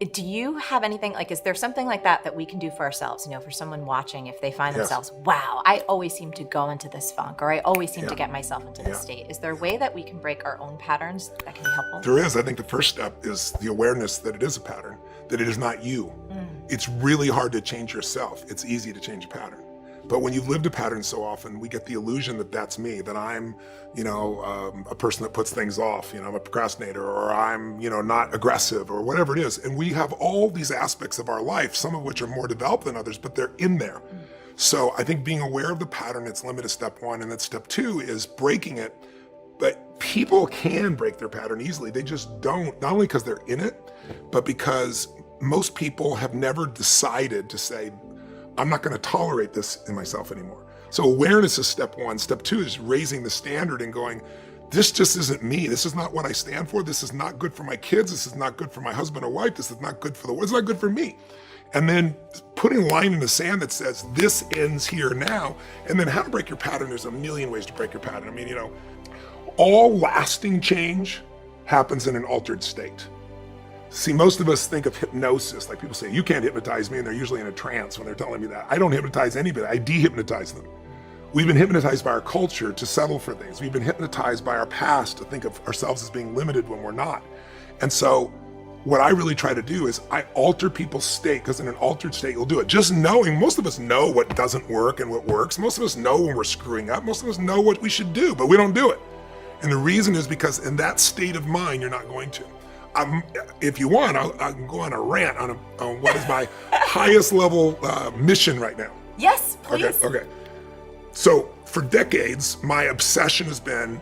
Do you have anything, like, is there something like that we can do for ourselves, for someone watching, if they find themselves, wow, I always seem to go into this funk, or I always seem to get myself into this state. Is there a way that we can break our own patterns that can be helpful? There is. I think the first step is the awareness that it is a pattern, that it is not you. It's really hard to change yourself. It's easy to change a pattern. But when you've lived a pattern so often, we get the illusion that that's me, that I'm, a person that puts things off, I'm a procrastinator, or I'm, not aggressive, or whatever it is. And we have all these aspects of our life, some of which are more developed than others, but they're in there. So I think being aware of the pattern, its limit is step one. And then step two is breaking it. But people can break their pattern easily. They just don't, not only because they're in it, but because most people have never decided to say, I'm not going to tolerate this in myself anymore. So awareness is step one. Step two is raising the standard and going, this just isn't me. This is not what I stand for. This is not good for my kids. This is not good for my husband or wife. This is not good for the world. It's not good for me. And then putting a line in the sand that says, this ends here now. And then how to break your pattern. There's a million ways to break your pattern. I mean, all lasting change happens in an altered state. See, most of us think of hypnosis, like people say, you can't hypnotize me, and they're usually in a trance when they're telling me that. I don't hypnotize anybody, I de-hypnotize them. We've been hypnotized by our culture to settle for things. We've been hypnotized by our past to think of ourselves as being limited when we're not. And so what I really try to do is I alter people's state, because in an altered state, you'll do it. Just knowing, most of us know what doesn't work and what works. Most of us know when we're screwing up. Most of us know what we should do, but we don't do it. And the reason is because in that state of mind, you're not going to. If you want, I can go on a rant on what is my highest level mission right now. Yes, please. Okay. So for decades, my obsession has been,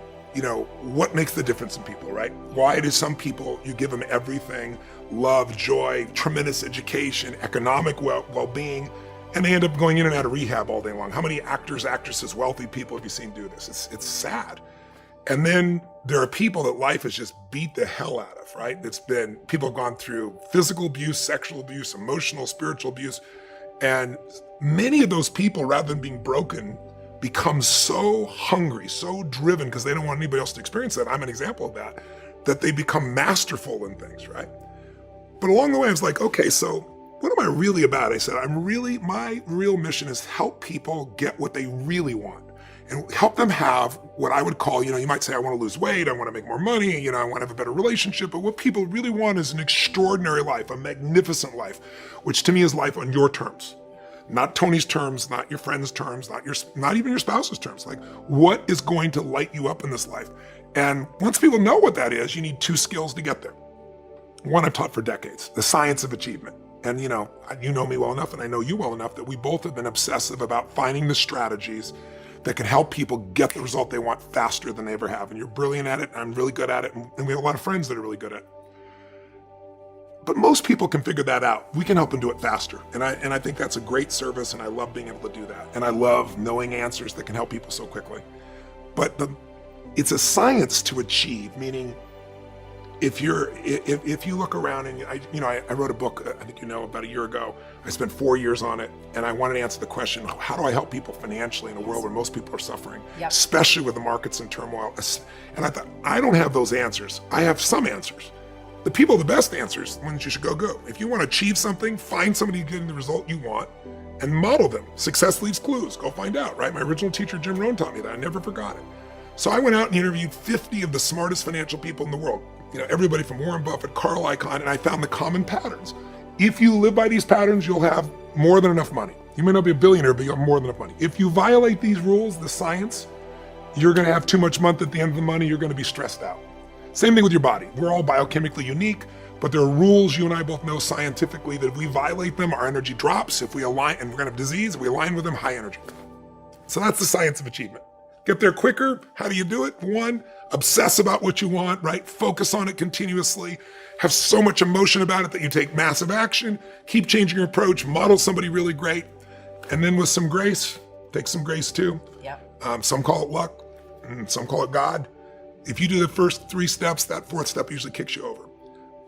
what makes the difference in people, right? Why do some people, you give them everything, love, joy, tremendous education, economic well-being, and they end up going in and out of rehab all day long? How many actors, actresses, wealthy people have you seen do this? It's sad. And then there are people that life has just beat the hell out of, right? People have gone through physical abuse, sexual abuse, emotional, spiritual abuse. And many of those people, rather than being broken, become so hungry, so driven, because they don't want anybody else to experience that. I'm an example of that they become masterful in things, right? But along the way, I was like, okay, so what am I really about? I said, my real mission is to help people get what they really want. And help them have what I would call, you might say, I want to lose weight, I want to make more money, I want to have a better relationship. But what people really want is an extraordinary life, a magnificent life, which to me is life on your terms. Not Tony's terms, not your friend's terms, not even your spouse's terms. Like, what is going to light you up in this life? And once people know what that is, you need two skills to get there. One I've taught for decades, the science of achievement. And you know me well enough, and I know you well enough, that we both have been obsessive about finding the strategies that can help people get the result they want faster than they ever have. And you're brilliant at it, and I'm really good at it, and we have a lot of friends that are really good at it. But most people can figure that out. We can help them do it faster. And I think that's a great service, and I love being able to do that. And I love knowing answers that can help people so quickly. But it's a science to achieve, meaning if you look around and I wrote a book, I think about a year ago. I spent 4 years on it, and I wanted to answer the question, how do I help people financially in a world where most people are suffering, especially with the markets in turmoil? And I thought, I don't have those answers. I have some answers. The people with the best answers, the ones you should go. If you want to achieve something, find somebody getting the result you want and model them. Success leaves clues. Go find out, right? My original teacher, Jim Rohn, taught me that. I never forgot it. So I went out and interviewed 50 of the smartest financial people in the world. Everybody from Warren Buffett, Carl Icahn, and I found the common patterns. If you live by these patterns, you'll have more than enough money. You may not be a billionaire, but you'll have more than enough money. If you violate these rules, the science, you're going to have too much month at the end of the money. You're going to be stressed out. Same thing with your body. We're all biochemically unique, but there are rules you and I both know scientifically that if we violate them, our energy drops. If we align, and we're going to have disease, if we align with them, high energy. So that's the science of achievement. Get there quicker. How do you do it? One, obsess about what you want, right? Focus on it continuously. Have so much emotion about it that you take massive action. Keep changing your approach. Model somebody really great. And then with some grace, take some grace too. Yep. Some call it luck, some call it God. If you do the first 3 steps, that 4th step usually kicks you over.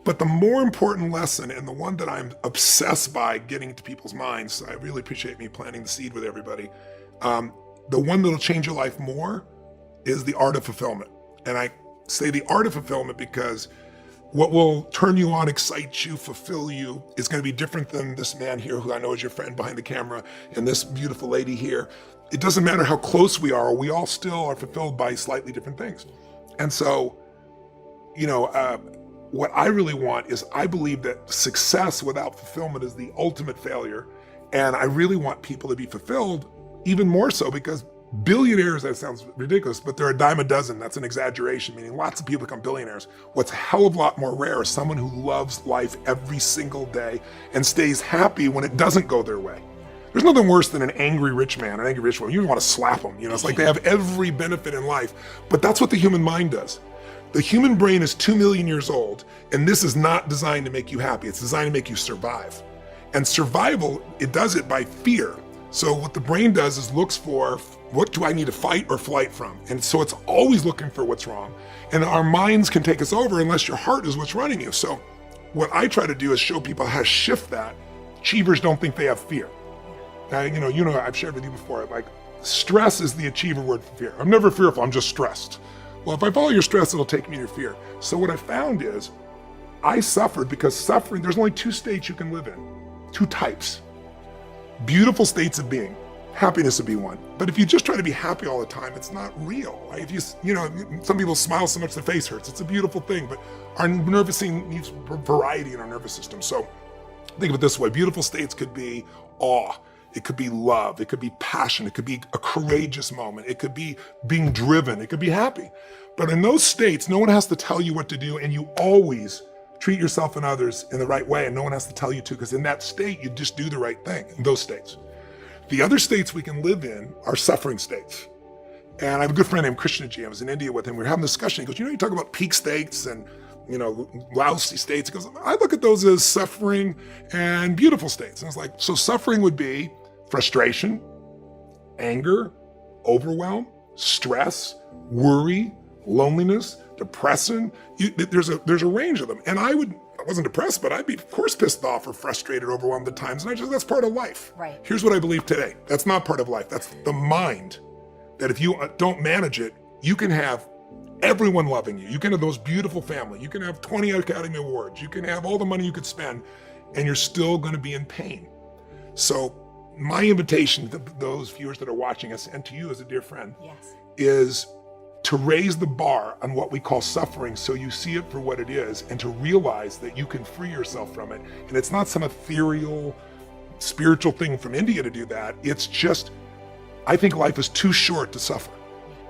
But the more important lesson, and the one that I'm obsessed by getting into people's minds, so I really appreciate me planting the seed with everybody, the one that'll change your life more is the art of fulfillment. And I say the art of fulfillment because What will turn you on, excite you, fulfill you is going to be different than this man here who I know is your friend behind the camera and this beautiful lady here. It doesn't matter how close we are, we all still are fulfilled by slightly different things. And so, what I really want is, I believe that success without fulfillment is the ultimate failure. And I really want people to be fulfilled even more so, because billionaires, that sounds ridiculous, but they're a dime a dozen. That's an exaggeration, meaning lots of people become billionaires. What's a hell of a lot more rare is someone who loves life every single day and stays happy when it doesn't go their way. There's nothing worse than an angry rich man, an angry rich woman. You want to slap them. It's like they have every benefit in life, but that's what the human mind does. The human brain is 2 million years old, and this is not designed to make you happy. It's designed to make you survive. And survival, it does it by fear. So what the brain does is looks for, what do I need to fight or flight from? And so it's always looking for what's wrong. And our minds can take us over unless your heart is what's running you. So what I try to do is show people how to shift that. Achievers don't think they have fear. I've shared with you before, like, stress is the achiever word for fear. I'm never fearful, I'm just stressed. Well, if I follow your stress, it'll take me to your fear. So what I found is, I suffered because suffering, there's only 2 states you can live in, 2 types. Beautiful states of being. Happiness would be one. But if you just try to be happy all the time, it's not real. Right? If some people smile so much their face hurts. It's a beautiful thing, but our nervous system needs variety in our nervous system. So think of it this way. Beautiful states could be awe. It could be love. It could be passion. It could be a courageous moment. It could be being driven. It could be happy. But in those states, no one has to tell you what to do, and you always treat yourself and others in the right way, and no one has to tell you to, because in that state, you just do the right thing in those states. The other states we can live in are suffering states. And I have a good friend named Krishnaji. I was in India with him. We were having a discussion. He goes, you talk about peak states and lousy states. He goes, I look at those as suffering and beautiful states. And I was like, so suffering would be frustration, anger, overwhelm, stress, worry, loneliness, depression. There's a range of them. And I wasn't depressed, but I'd be, of course, pissed off or frustrated, overwhelmed at times. And that's part of life. Right. Here's what I believe today. That's not part of life. That's the mind. That if you don't manage it, you can have everyone loving you. You can have those beautiful family. You can have 20 Academy Awards. You can have all the money you could spend, and you're still going to be in pain. So my invitation to those viewers that are watching us, and to you as a dear friend, yes, is to raise the bar on what we call suffering, so you see it for what it is, and to realize that you can free yourself from it. And it's not some ethereal, spiritual thing from India to do that. It's just, I think life is too short to suffer.